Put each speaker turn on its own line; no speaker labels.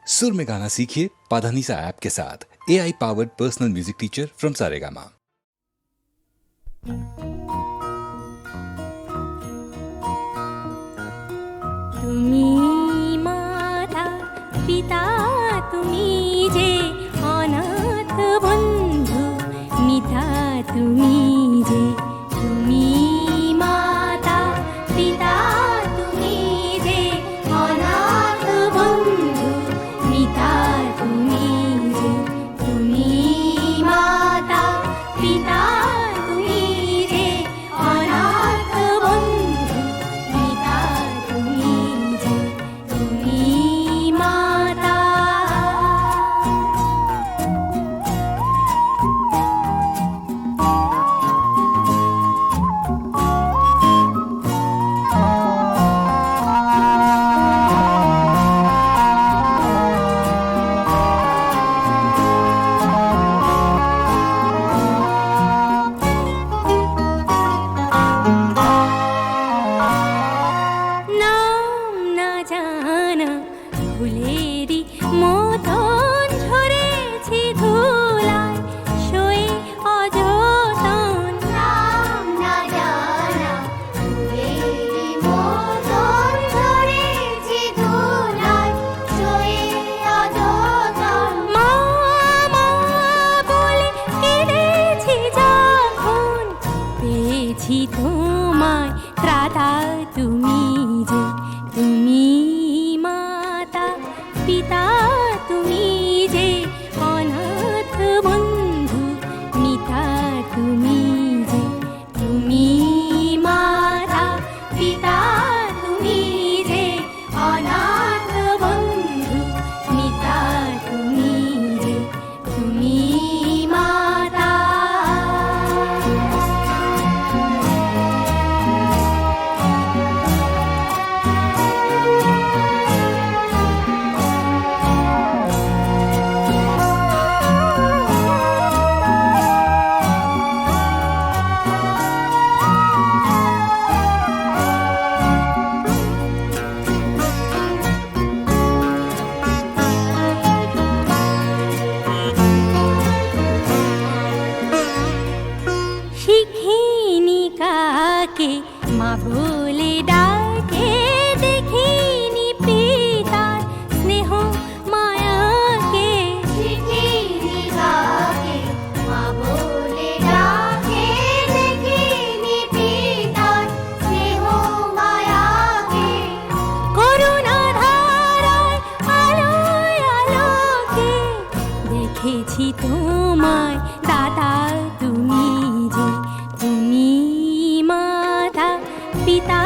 सुर में गाना सीखिए पाधानीसा ऐप के साथ। AI powered personal music teacher from Saregama.
তুমি মাতা পিতা তুমি যে অনাথ বন্ধু মিতা তুমি যে তুমি মাতা পিতা তুমি যে অনাথ বন্ধু মিতা তুমি যে তুমি মাতা পিতা তুমি যে অনাথ বন্ধু মিতা তুমি যে তুমি মাতা। নাম না জানা ফুলেরই মতন ঝরেছি ধুলায় শোয়ে অযতন। নাম না জানা ফুলেরই মতন ঝরেছি ধুলায় শোয়ে অযতন। মা মা বলে কেঁদেছি যখন পেয়েছি তোমায় ত্রাতা তুমি যে তুমি মাতা পিতা তুমি যে অনাথ বন্ধু মিতা তুমি যে তুমি মাতা পিতা তুমি যে অনাথ বন্ধু মিতা তুমি যে তুমি মাতা। শিখিনি কাকে মা বলে ডাকে দেখিনি পিতার স্নেহ মায়াকে। শিখিনি কাকে মা বলে ডাকে দেখিনি পিতার স্নেহ মায়াকে। করুণা ধারায় আলোয় আলোকে দেখেছি তোমায় দাদা তুমি যে তুমি মাতা পিতা